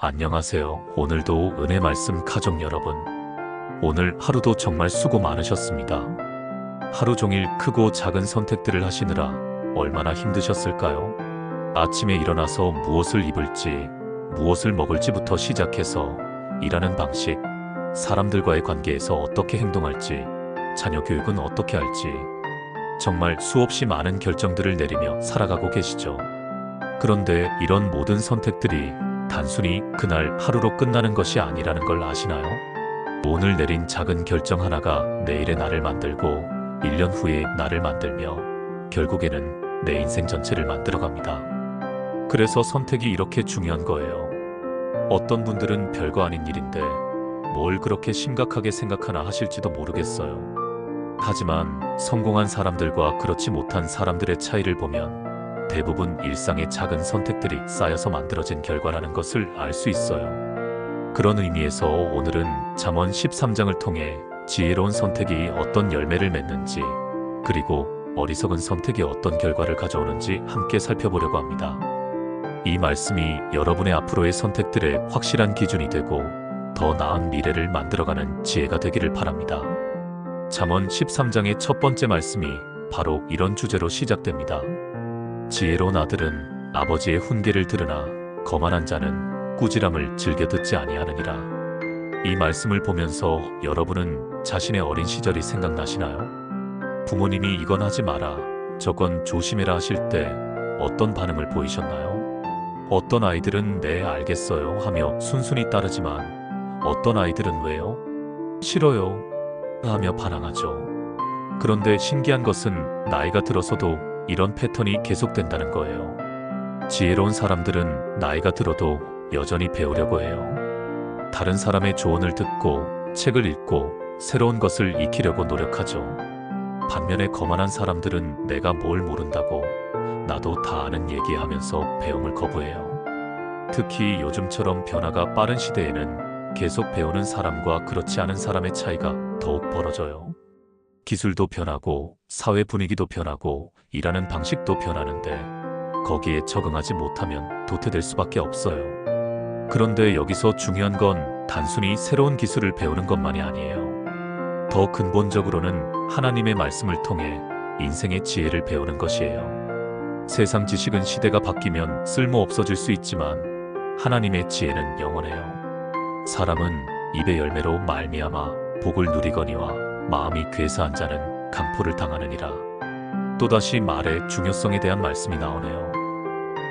안녕하세요. 오늘도 은혜 말씀 가족 여러분. 오늘 하루도 정말 수고 많으셨습니다. 하루 종일 크고 작은 선택들을 하시느라 얼마나 힘드셨을까요? 아침에 일어나서 무엇을 입을지, 무엇을 먹을지부터 시작해서 일하는 방식, 사람들과의 관계에서 어떻게 행동할지, 자녀 교육은 어떻게 할지, 정말 수없이 많은 결정들을 내리며 살아가고 계시죠. 그런데 이런 모든 선택들이 단순히 그날 하루로 끝나는 것이 아니라는 걸 아시나요? 오늘 내린 작은 결정 하나가 내일의 나를 만들고 1년 후의 나를 만들며 결국에는 내 인생 전체를 만들어갑니다. 그래서 선택이 이렇게 중요한 거예요. 어떤 분들은 별거 아닌 일인데 뭘 그렇게 심각하게 생각하나 하실지도 모르겠어요. 하지만 성공한 사람들과 그렇지 못한 사람들의 차이를 보면 대부분 일상의 작은 선택들이 쌓여서 만들어진 결과라는 것을 알 수 있어요. 그런 의미에서 오늘은 잠언 13장을 통해 지혜로운 선택이 어떤 열매를 맺는지, 그리고 어리석은 선택이 어떤 결과를 가져오는지 함께 살펴보려고 합니다. 이 말씀이 여러분의 앞으로의 선택들의 확실한 기준이 되고 더 나은 미래를 만들어가는 지혜가 되기를 바랍니다. 잠언 13장의 첫 번째 말씀이 바로 이런 주제로 시작됩니다. 지혜로운 아들은 아버지의 훈계를 들으나 거만한 자는 꾸지람을 즐겨 듣지 아니하느니라. 이 말씀을 보면서 여러분은 자신의 어린 시절이 생각나시나요? 부모님이 이건 하지 마라, 저건 조심해라 하실 때 어떤 반응을 보이셨나요? 어떤 아이들은 네 알겠어요 하며 순순히 따르지만 어떤 아이들은 왜요? 싫어요 하며 반항하죠. 그런데 신기한 것은 나이가 들어서도 이런 패턴이 계속된다는 거예요. 지혜로운 사람들은 나이가 들어도 여전히 배우려고 해요. 다른 사람의 조언을 듣고 책을 읽고 새로운 것을 익히려고 노력하죠. 반면에 거만한 사람들은 내가 뭘 모른다고 나도 다 아는 얘기하면서 배움을 거부해요. 특히 요즘처럼 변화가 빠른 시대에는 계속 배우는 사람과 그렇지 않은 사람의 차이가 더욱 벌어져요. 기술도 변하고 사회 분위기도 변하고 일하는 방식도 변하는데 거기에 적응하지 못하면 도태될 수밖에 없어요. 그런데 여기서 중요한 건 단순히 새로운 기술을 배우는 것만이 아니에요. 더 근본적으로는 하나님의 말씀을 통해 인생의 지혜를 배우는 것이에요. 세상 지식은 시대가 바뀌면 쓸모 없어질 수 있지만 하나님의 지혜는 영원해요. 사람은 입의 열매로 말미암아 복을 누리거니와 마음이 괴사한 자는 강포를 당하느니라. 또다시 말의 중요성에 대한 말씀이 나오네요.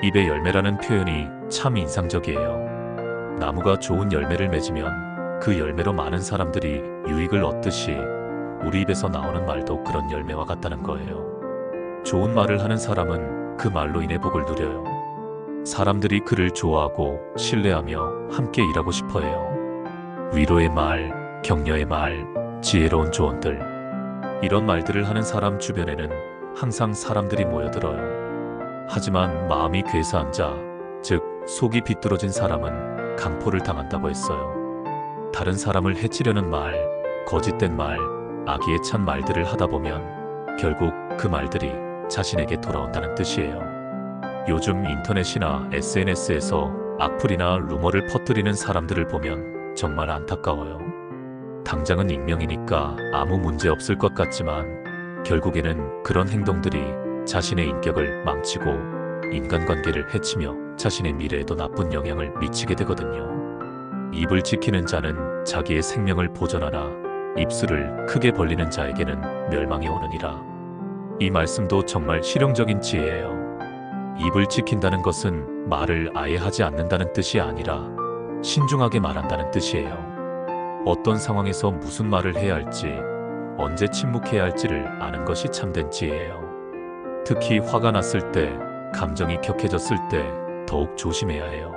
입의 열매라는 표현이 참 인상적이에요. 나무가 좋은 열매를 맺으면 그 열매로 많은 사람들이 유익을 얻듯이 우리 입에서 나오는 말도 그런 열매와 같다는 거예요. 좋은 말을 하는 사람은 그 말로 인해 복을 누려요. 사람들이 그를 좋아하고 신뢰하며 함께 일하고 싶어해요. 위로의 말, 격려의 말, 지혜로운 조언들, 이런 말들을 하는 사람 주변에는 항상 사람들이 모여들어요. 하지만 마음이 괴사한 자, 즉 속이 비뚤어진 사람은 강포를 당한다고 했어요. 다른 사람을 해치려는 말, 거짓된 말, 악의에 찬 말들을 하다 보면 결국 그 말들이 자신에게 돌아온다는 뜻이에요. 요즘 인터넷이나 SNS에서 악플이나 루머를 퍼뜨리는 사람들을 보면 정말 안타까워요. 당장은 익명이니까 아무 문제 없을 것 같지만 결국에는 그런 행동들이 자신의 인격을 망치고 인간관계를 해치며 자신의 미래에도 나쁜 영향을 미치게 되거든요. 입을 지키는 자는 자기의 생명을 보존하나 입술을 크게 벌리는 자에게는 멸망이 오느니라. 이 말씀도 정말 실용적인 지혜예요. 입을 지킨다는 것은 말을 아예 하지 않는다는 뜻이 아니라 신중하게 말한다는 뜻이에요. 어떤 상황에서 무슨 말을 해야 할지, 언제 침묵해야 할지를 아는 것이 참된 지혜예요. 특히 화가 났을 때, 감정이 격해졌을 때 더욱 조심해야 해요.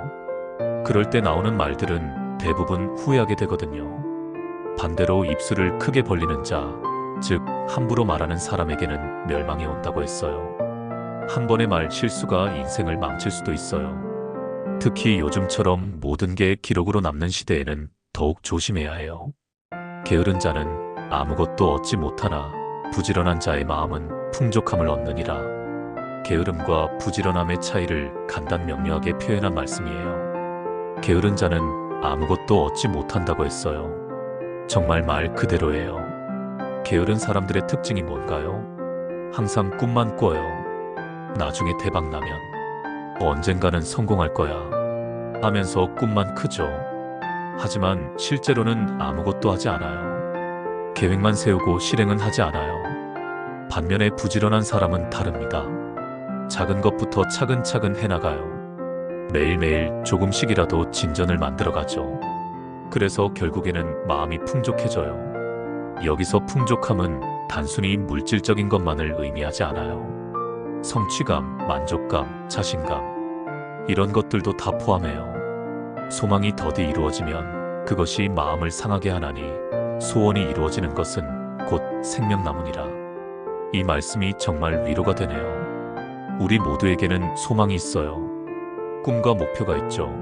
그럴 때 나오는 말들은 대부분 후회하게 되거든요. 반대로 입술을 크게 벌리는 자, 즉 함부로 말하는 사람에게는 멸망이 온다고 했어요. 한 번의 말 실수가 인생을 망칠 수도 있어요. 특히 요즘처럼 모든 게 기록으로 남는 시대에는 더욱 조심해야 해요. 게으른 자는 아무것도 얻지 못하나 부지런한 자의 마음은 풍족함을 얻느니라. 게으름과 부지런함의 차이를 간단 명료하게 표현한 말씀이에요. 게으른 자는 아무것도 얻지 못한다고 했어요. 정말 말 그대로예요. 게으른 사람들의 특징이 뭔가요? 항상 꿈만 꿔요. 나중에 대박 나면 언젠가는 성공할 거야 하면서 꿈만 크죠. 하지만 실제로는 아무것도 하지 않아요. 계획만 세우고 실행은 하지 않아요. 반면에 부지런한 사람은 다릅니다. 작은 것부터 차근차근 해나가요. 매일매일 조금씩이라도 진전을 만들어가죠. 그래서 결국에는 마음이 풍족해져요. 여기서 풍족함은 단순히 물질적인 것만을 의미하지 않아요. 성취감, 만족감, 자신감, 이런 것들도 다 포함해요. 소망이 더디 이루어지면 그것이 마음을 상하게 하나니 소원이 이루어지는 것은 곧 생명나무니라. 이 말씀이 정말 위로가 되네요. 우리 모두에게는 소망이 있어요. 꿈과 목표가 있죠.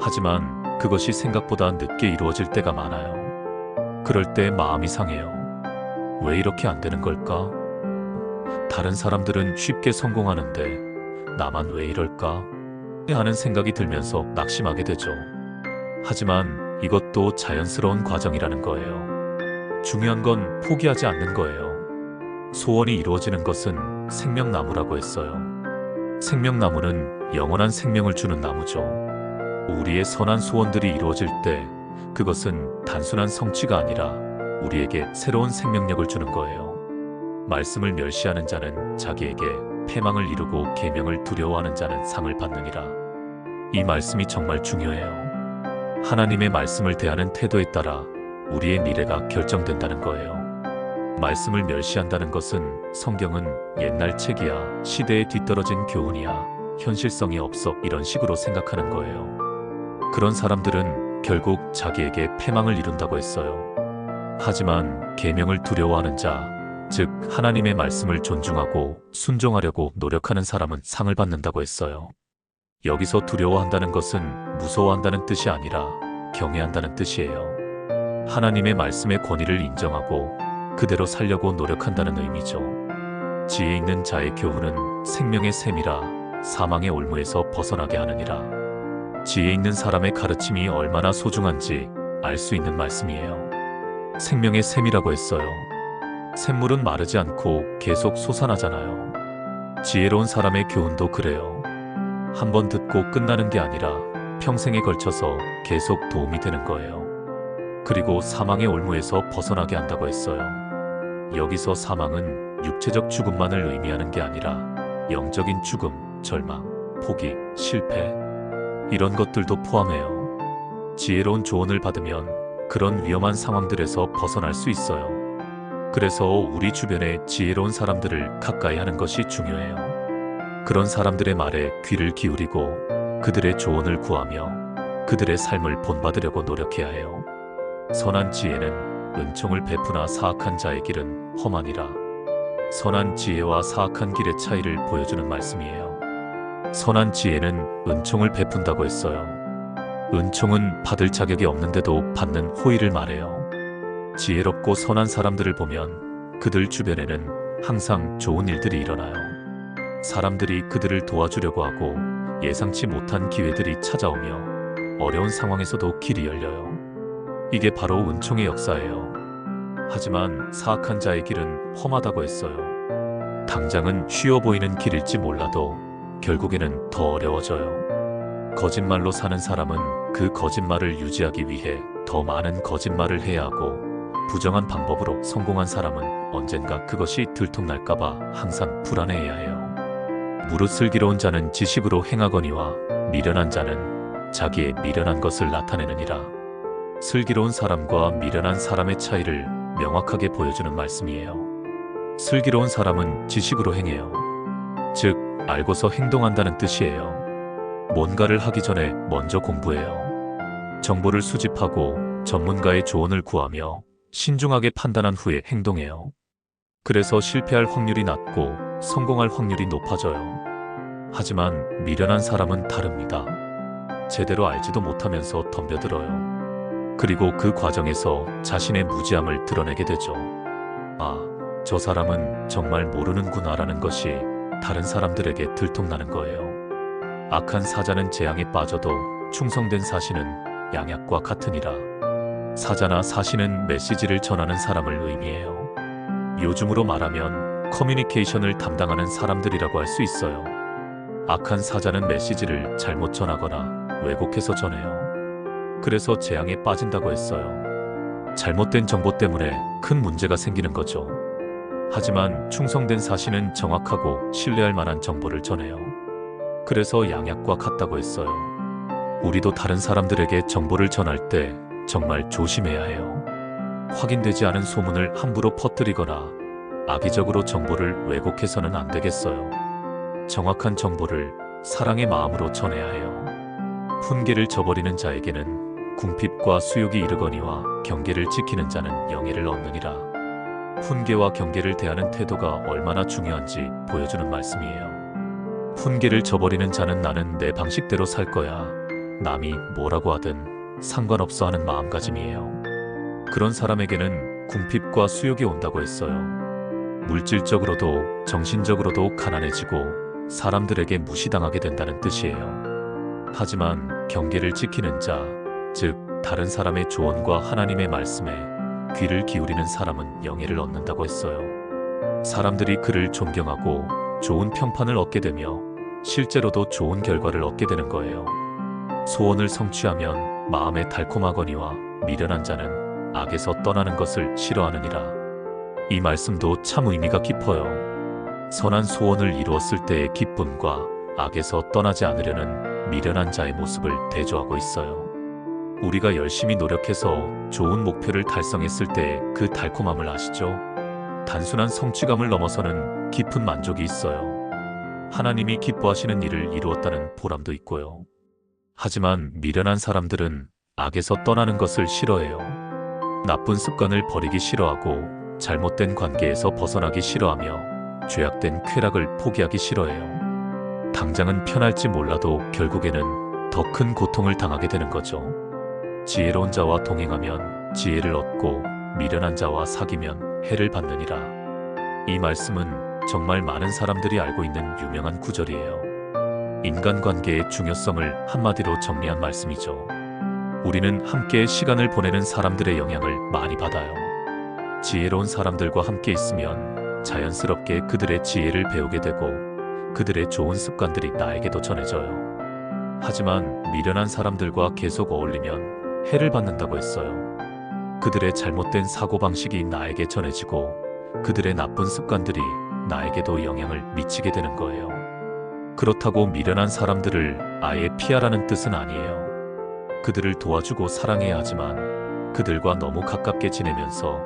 하지만 그것이 생각보다 늦게 이루어질 때가 많아요. 그럴 때 마음이 상해요. 왜 이렇게 안 되는 걸까? 다른 사람들은 쉽게 성공하는데 나만 왜 이럴까? 하는 생각이 들면서 낙심하게 되죠. 하지만 이것도 자연스러운 과정이라는 거예요. 중요한 건 포기하지 않는 거예요. 소원이 이루어지는 것은 생명나무라고 했어요. 생명나무는 영원한 생명을 주는 나무죠. 우리의 선한 소원들이 이루어질 때 그것은 단순한 성취가 아니라 우리에게 새로운 생명력을 주는 거예요. 말씀을 멸시하는 자는 자기에게 패망을 이루고 계명을 두려워하는 자는 상을 받느니라. 이 말씀이 정말 중요해요. 하나님의 말씀을 대하는 태도에 따라 우리의 미래가 결정된다는 거예요. 말씀을 멸시한다는 것은 성경은 옛날 책이야, 시대에 뒤떨어진 교훈이야, 현실성이 없어 이런 식으로 생각하는 거예요. 그런 사람들은 결국 자기에게 패망을 이룬다고 했어요. 하지만 계명을 두려워하는 자, 즉 하나님의 말씀을 존중하고 순종하려고 노력하는 사람은 상을 받는다고 했어요. 여기서 두려워한다는 것은 무서워한다는 뜻이 아니라 경외한다는 뜻이에요. 하나님의 말씀의 권위를 인정하고 그대로 살려고 노력한다는 의미죠. 지혜 있는 자의 교훈은 생명의 샘이라 사망의 올무에서 벗어나게 하느니라. 지혜 있는 사람의 가르침이 얼마나 소중한지 알 수 있는 말씀이에요. 생명의 샘이라고 했어요. 샘물은 마르지 않고 계속 솟아나잖아요. 지혜로운 사람의 교훈도 그래요. 한번 듣고 끝나는 게 아니라 평생에 걸쳐서 계속 도움이 되는 거예요. 그리고 사망의 올무에서 벗어나게 한다고 했어요. 여기서 사망은 육체적 죽음만을 의미하는 게 아니라 영적인 죽음, 절망, 포기, 실패, 이런 것들도 포함해요. 지혜로운 조언을 받으면 그런 위험한 상황들에서 벗어날 수 있어요. 그래서 우리 주변에 지혜로운 사람들을 가까이 하는 것이 중요해요. 그런 사람들의 말에 귀를 기울이고 그들의 조언을 구하며 그들의 삶을 본받으려고 노력해야 해요. 선한 지혜는 은총을 베푸나 사악한 자의 길은 험하니라. 선한 지혜와 사악한 길의 차이를 보여주는 말씀이에요. 선한 지혜는 은총을 베푼다고 했어요. 은총은 받을 자격이 없는데도 받는 호의를 말해요. 지혜롭고 선한 사람들을 보면 그들 주변에는 항상 좋은 일들이 일어나요. 사람들이 그들을 도와주려고 하고 예상치 못한 기회들이 찾아오며 어려운 상황에서도 길이 열려요. 이게 바로 은총의 역사예요. 하지만 사악한 자의 길은 험하다고 했어요. 당장은 쉬워 보이는 길일지 몰라도 결국에는 더 어려워져요. 거짓말로 사는 사람은 그 거짓말을 유지하기 위해 더 많은 거짓말을 해야 하고, 부정한 방법으로 성공한 사람은 언젠가 그것이 들통날까봐 항상 불안해해야 해요. 무릇 슬기로운 자는 지식으로 행하거니와 미련한 자는 자기의 미련한 것을 나타내느니라. 슬기로운 사람과 미련한 사람의 차이를 명확하게 보여주는 말씀이에요. 슬기로운 사람은 지식으로 행해요. 즉, 알고서 행동한다는 뜻이에요. 뭔가를 하기 전에 먼저 공부해요. 정보를 수집하고 전문가의 조언을 구하며 신중하게 판단한 후에 행동해요. 그래서 실패할 확률이 낮고 성공할 확률이 높아져요. 하지만 미련한 사람은 다릅니다. 제대로 알지도 못하면서 덤벼들어요. 그리고 그 과정에서 자신의 무지함을 드러내게 되죠. 아, 저 사람은 정말 모르는구나라는 것이 다른 사람들에게 들통나는 거예요. 악한 사자는 재앙에 빠져도 충성된 사신은 양약과 같으니라. 사자나 사신은 메시지를 전하는 사람을 의미해요. 요즘으로 말하면 커뮤니케이션을 담당하는 사람들이라고 할 수 있어요. 악한 사자는 메시지를 잘못 전하거나 왜곡해서 전해요. 그래서 재앙에 빠진다고 했어요. 잘못된 정보 때문에 큰 문제가 생기는 거죠. 하지만 충성된 사신은 정확하고 신뢰할 만한 정보를 전해요. 그래서 양약과 같다고 했어요. 우리도 다른 사람들에게 정보를 전할 때 정말 조심해야 해요. 확인되지 않은 소문을 함부로 퍼뜨리거나 악의적으로 정보를 왜곡해서는 안 되겠어요. 정확한 정보를 사랑의 마음으로 전해야 해요. 훈계를 저버리는 자에게는 궁핍과 수욕이 이르거니와 경계를 지키는 자는 영예를 얻느니라. 훈계와 경계를 대하는 태도가 얼마나 중요한지 보여주는 말씀이에요. 훈계를 저버리는 자는 나는 내 방식대로 살 거야. 남이 뭐라고 하든 상관없어 하는 마음가짐이에요. 그런 사람에게는 궁핍과 수욕이 온다고 했어요. 물질적으로도 정신적으로도 가난해지고 사람들에게 무시당하게 된다는 뜻이에요. 하지만 경계를 지키는 자, 즉 다른 사람의 조언과 하나님의 말씀에 귀를 기울이는 사람은 영예를 얻는다고 했어요. 사람들이 그를 존경하고 좋은 평판을 얻게 되며 실제로도 좋은 결과를 얻게 되는 거예요. 소원을 성취하면 마음에 달콤하거니와 미련한 자는 악에서 떠나는 것을 싫어하느니라. 이 말씀도 참 의미가 깊어요. 선한 소원을 이루었을 때의 기쁨과 악에서 떠나지 않으려는 미련한 자의 모습을 대조하고 있어요. 우리가 열심히 노력해서 좋은 목표를 달성했을 때의 그 달콤함을 아시죠? 단순한 성취감을 넘어서는 깊은 만족이 있어요. 하나님이 기뻐하시는 일을 이루었다는 보람도 있고요. 하지만 미련한 사람들은 악에서 떠나는 것을 싫어해요. 나쁜 습관을 버리기 싫어하고 잘못된 관계에서 벗어나기 싫어하며 죄악된 쾌락을 포기하기 싫어해요. 당장은 편할지 몰라도 결국에는 더 큰 고통을 당하게 되는 거죠. 지혜로운 자와 동행하면 지혜를 얻고 미련한 자와 사귀면 해를 받느니라. 이 말씀은 정말 많은 사람들이 알고 있는 유명한 구절이에요. 인간관계의 중요성을 한마디로 정리한 말씀이죠. 우리는 함께 시간을 보내는 사람들의 영향을 많이 받아요. 지혜로운 사람들과 함께 있으면 자연스럽게 그들의 지혜를 배우게 되고 그들의 좋은 습관들이 나에게도 전해져요. 하지만 미련한 사람들과 계속 어울리면 해를 받는다고 했어요. 그들의 잘못된 사고방식이 나에게 전해지고 그들의 나쁜 습관들이 나에게도 영향을 미치게 되는 거예요. 그렇다고 미련한 사람들을 아예 피하라는 뜻은 아니에요. 그들을 도와주고 사랑해야 하지만 그들과 너무 가깝게 지내면서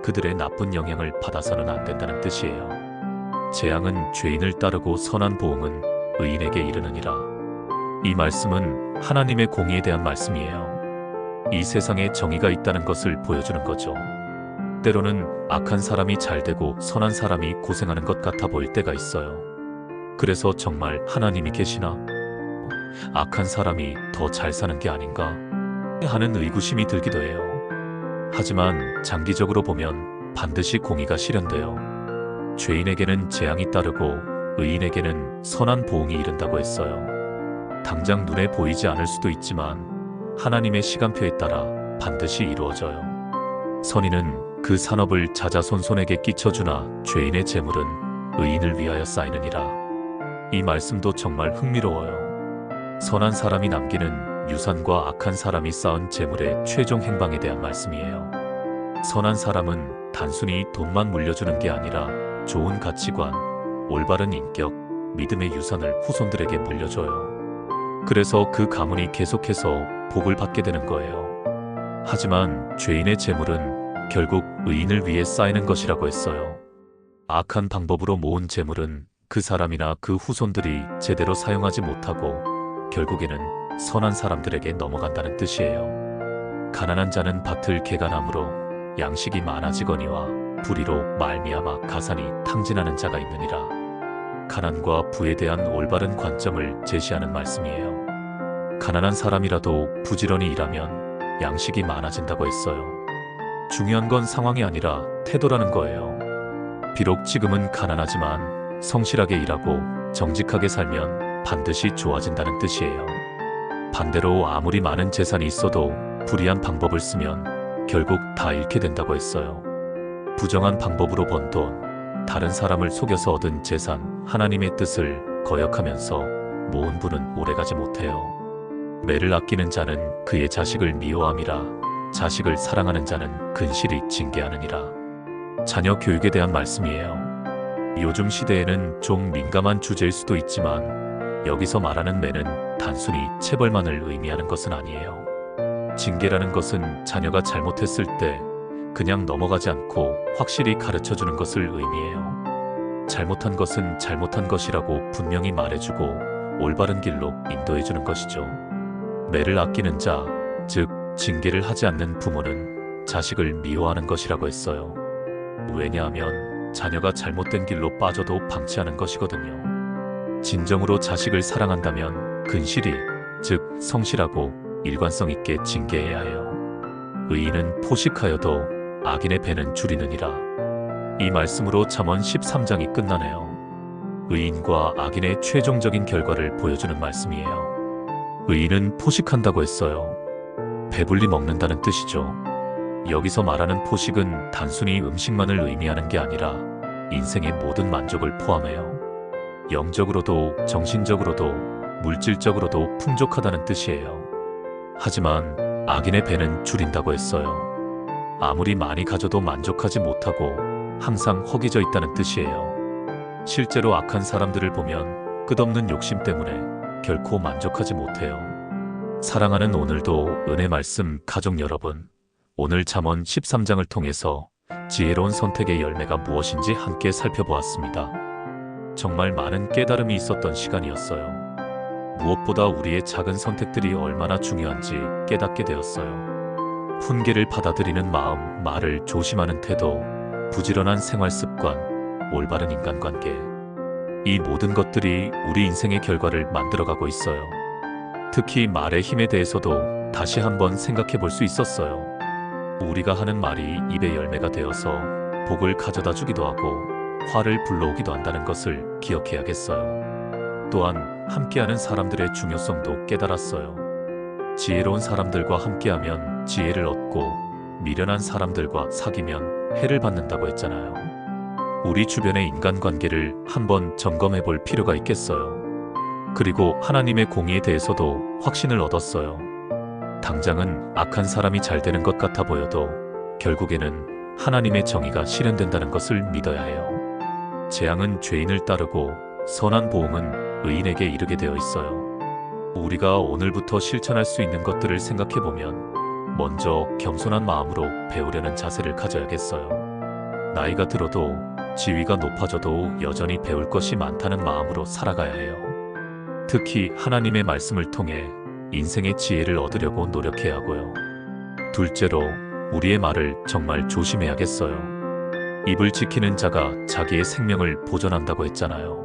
그들의 나쁜 영향을 받아서는 안 된다는 뜻이에요. 재앙은 죄인을 따르고 선한 보응은 의인에게 이르느니라. 이 말씀은 하나님의 공의에 대한 말씀이에요. 이 세상에 정의가 있다는 것을 보여주는 거죠. 때로는 악한 사람이 잘 되고 선한 사람이 고생하는 것 같아 보일 때가 있어요. 그래서 정말 하나님이 계시나? 악한 사람이 더 잘 사는 게 아닌가? 하는 의구심이 들기도 해요. 하지만 장기적으로 보면 반드시 공의가 실현돼요. 죄인에게는 재앙이 따르고 의인에게는 선한 보응이 이른다고 했어요. 당장 눈에 보이지 않을 수도 있지만 하나님의 시간표에 따라 반드시 이루어져요. 선인은 그 산업을 자자손손에게 끼쳐주나 죄인의 재물은 의인을 위하여 쌓이느니라. 이 말씀도 정말 흥미로워요. 선한 사람이 남기는 유산과 악한 사람이 쌓은 재물의 최종 행방에 대한 말씀이에요. 선한 사람은 단순히 돈만 물려주는 게 아니라 좋은 가치관, 올바른 인격, 믿음의 유산을 후손들에게 물려줘요. 그래서 그 가문이 계속해서 복을 받게 되는 거예요. 하지만 죄인의 재물은 결국 의인을 위해 쌓이는 것이라고 했어요. 악한 방법으로 모은 재물은 그 사람이나 그 후손들이 제대로 사용하지 못하고 결국에는 선한 사람들에게 넘어간다는 뜻이에요. 가난한 자는 밭을 개간함으로 양식이 많아지거니와 불의로 말미암아 가산이 탕진하는 자가 있느니라. 가난과 부에 대한 올바른 관점을 제시하는 말씀이에요. 가난한 사람이라도 부지런히 일하면 양식이 많아진다고 했어요. 중요한 건 상황이 아니라 태도라는 거예요. 비록 지금은 가난하지만 성실하게 일하고 정직하게 살면 반드시 좋아진다는 뜻이에요. 반대로 아무리 많은 재산이 있어도 불이한 방법을 쓰면 결국 다 잃게 된다고 했어요. 부정한 방법으로 번 돈, 다른 사람을 속여서 얻은 재산, 하나님의 뜻을 거역하면서 모은 부는 오래가지 못해요. 매를 아끼는 자는 그의 자식을 미워함이라 자식을 사랑하는 자는 근실이 징계하느니라. 자녀 교육에 대한 말씀이에요. 요즘 시대에는 좀 민감한 주제일 수도 있지만 여기서 말하는 매는 단순히 체벌만을 의미하는 것은 아니에요. 징계라는 것은 자녀가 잘못했을 때 그냥 넘어가지 않고 확실히 가르쳐주는 것을 의미해요. 잘못한 것은 잘못한 것이라고 분명히 말해주고 올바른 길로 인도해주는 것이죠. 매를 아끼는 자, 즉 징계를 하지 않는 부모는 자식을 미워하는 것이라고 했어요. 왜냐하면 자녀가 잘못된 길로 빠져도 방치하는 것이거든요. 진정으로 자식을 사랑한다면 근실히, 즉 성실하고 일관성 있게 징계해야 해요. 의인은 포식하여도 악인의 배는 줄이느니라. 이 말씀으로 잠언 13장이 끝나네요. 의인과 악인의 최종적인 결과를 보여주는 말씀이에요. 의인은 포식한다고 했어요. 배불리 먹는다는 뜻이죠. 여기서 말하는 포식은 단순히 음식만을 의미하는 게 아니라 인생의 모든 만족을 포함해요. 영적으로도 정신적으로도 물질적으로도 풍족하다는 뜻이에요. 하지만 악인의 배는 줄인다고 했어요. 아무리 많이 가져도 만족하지 못하고 항상 허기져 있다는 뜻이에요. 실제로 악한 사람들을 보면 끝없는 욕심 때문에 결코 만족하지 못해요. 사랑하는 오늘도 은혜 말씀 가족 여러분, 오늘 잠언 13장을 통해서 지혜로운 선택의 열매가 무엇인지 함께 살펴보았습니다. 정말 많은 깨달음이 있었던 시간이었어요. 무엇보다 우리의 작은 선택들이 얼마나 중요한지 깨닫게 되었어요. 훈계를 받아들이는 마음, 말을 조심하는 태도, 부지런한 생활 습관, 올바른 인간관계. 이 모든 것들이 우리 인생의 결과를 만들어가고 있어요. 특히 말의 힘에 대해서도 다시 한번 생각해 볼 수 있었어요. 우리가 하는 말이 입의 열매가 되어서 복을 가져다 주기도 하고 화를 불러오기도 한다는 것을 기억해야겠어요. 또한 함께하는 사람들의 중요성도 깨달았어요. 지혜로운 사람들과 함께하면 지혜를 얻고 미련한 사람들과 사귀면 해를 받는다고 했잖아요. 우리 주변의 인간관계를 한번 점검해 볼 필요가 있겠어요. 그리고 하나님의 공의에 대해서도 확신을 얻었어요. 당장은 악한 사람이 잘 되는 것 같아 보여도 결국에는 하나님의 정의가 실현된다는 것을 믿어야 해요. 재앙은 죄인을 따르고 선한 보응은 의인에게 이르게 되어 있어요. 우리가 오늘부터 실천할 수 있는 것들을 생각해보면 먼저 겸손한 마음으로 배우려는 자세를 가져야겠어요. 나이가 들어도 지위가 높아져도 여전히 배울 것이 많다는 마음으로 살아가야 해요. 특히 하나님의 말씀을 통해 인생의 지혜를 얻으려고 노력해야 하고요. 둘째로 우리의 말을 정말 조심해야겠어요. 입을 지키는 자가 자기의 생명을 보존한다고 했잖아요.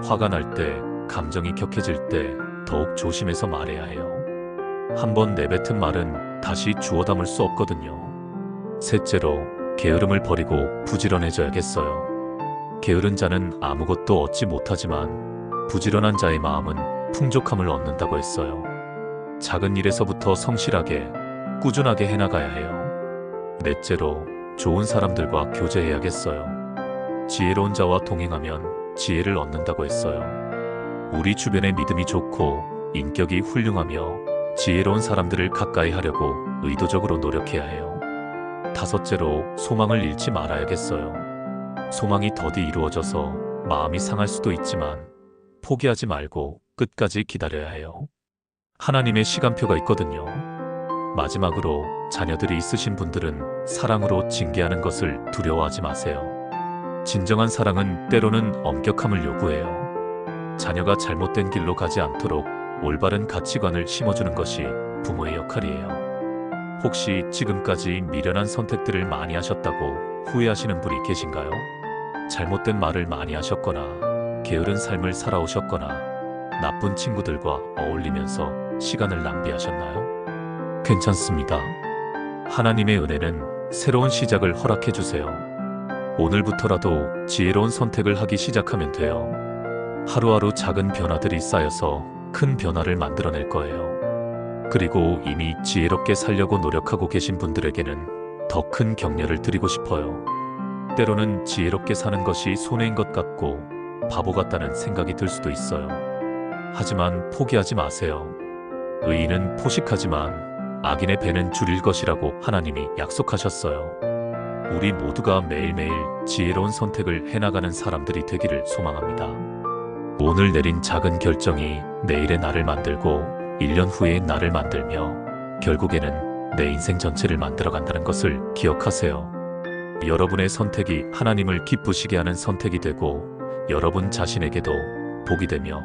화가 날 때, 감정이 격해질 때 더욱 조심해서 말해야 해요. 한번 내뱉은 말은 다시 주워 담을 수 없거든요. 셋째로 게으름을 버리고 부지런해져야겠어요. 게으른 자는 아무것도 얻지 못하지만 부지런한 자의 마음은 풍족함을 얻는다고 했어요. 작은 일에서부터 성실하게, 꾸준하게 해나가야 해요. 넷째로 좋은 사람들과 교제해야겠어요. 지혜로운 자와 동행하면 지혜를 얻는다고 했어요. 우리 주변에 믿음이 좋고 인격이 훌륭하며 지혜로운 사람들을 가까이 하려고 의도적으로 노력해야 해요. 다섯째로 소망을 잃지 말아야겠어요. 소망이 더디 이루어져서 마음이 상할 수도 있지만 포기하지 말고 끝까지 기다려야 해요. 하나님의 시간표가 있거든요. 마지막으로 자녀들이 있으신 분들은 사랑으로 징계하는 것을 두려워하지 마세요. 진정한 사랑은 때로는 엄격함을 요구해요. 자녀가 잘못된 길로 가지 않도록 올바른 가치관을 심어주는 것이 부모의 역할이에요. 혹시 지금까지 미련한 선택들을 많이 하셨다고 후회하시는 분이 계신가요? 잘못된 말을 많이 하셨거나 게으른 삶을 살아오셨거나 나쁜 친구들과 어울리면서 시간을 낭비하셨나요? 괜찮습니다. 하나님의 은혜는 새로운 시작을 허락해 주세요. 오늘부터라도 지혜로운 선택을 하기 시작하면 돼요. 하루하루 작은 변화들이 쌓여서 큰 변화를 만들어낼 거예요. 그리고 이미 지혜롭게 살려고 노력하고 계신 분들에게는 더 큰 격려를 드리고 싶어요. 때로는 지혜롭게 사는 것이 손해인 것 같고 바보 같다는 생각이 들 수도 있어요. 하지만 포기하지 마세요. 의인은 포식하지만 악인의 배는 줄일 것이라고 하나님이 약속하셨어요. 우리 모두가 매일매일 지혜로운 선택을 해나가는 사람들이 되기를 소망합니다. 오늘 내린 작은 결정이 내일의 나를 만들고 1년 후의 나를 만들며 결국에는 내 인생 전체를 만들어간다는 것을 기억하세요. 여러분의 선택이 하나님을 기쁘시게 하는 선택이 되고 여러분 자신에게도 복이 되며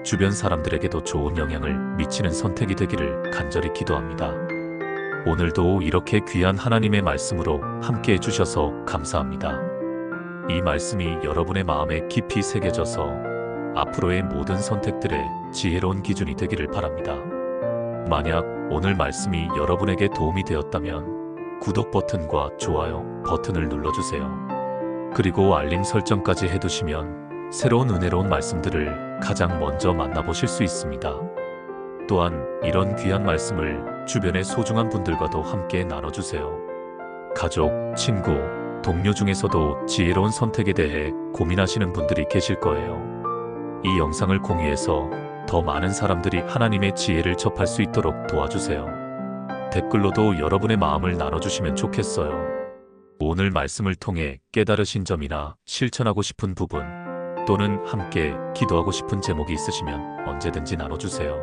주변 사람들에게도 좋은 영향을 미치는 선택이 되기를 간절히 기도합니다. 오늘도 이렇게 귀한 하나님의 말씀으로 함께 해주셔서 감사합니다. 이 말씀이 여러분의 마음에 깊이 새겨져서 앞으로의 모든 선택들의 지혜로운 기준이 되기를 바랍니다. 만약 오늘 말씀이 여러분에게 도움이 되었다면 구독 버튼과 좋아요 버튼을 눌러주세요. 그리고 알림 설정까지 해두시면 새로운 은혜로운 말씀들을 가장 먼저 만나보실 수 있습니다. 또한 이런 귀한 말씀을 주변의 소중한 분들과도 함께 나눠주세요. 가족, 친구, 동료 중에서도 지혜로운 선택에 대해 고민하시는 분들이 계실 거예요. 이 영상을 공유해서 더 많은 사람들이 하나님의 지혜를 접할 수 있도록 도와주세요. 댓글로도 여러분의 마음을 나눠주시면 좋겠어요. 오늘 말씀을 통해 깨달으신 점이나 실천하고 싶은 부분 또는 함께 기도하고 싶은 제목이 있으시면 언제든지 나눠주세요.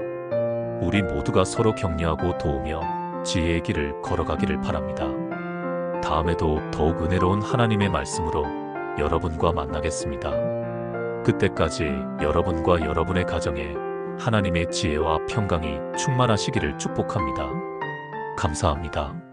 우리 모두가 서로 격려하고 도우며 지혜의 길을 걸어가기를 바랍니다. 다음에도 더욱 은혜로운 하나님의 말씀으로 여러분과 만나겠습니다. 그때까지 여러분과 여러분의 가정에 하나님의 지혜와 평강이 충만하시기를 축복합니다. 감사합니다.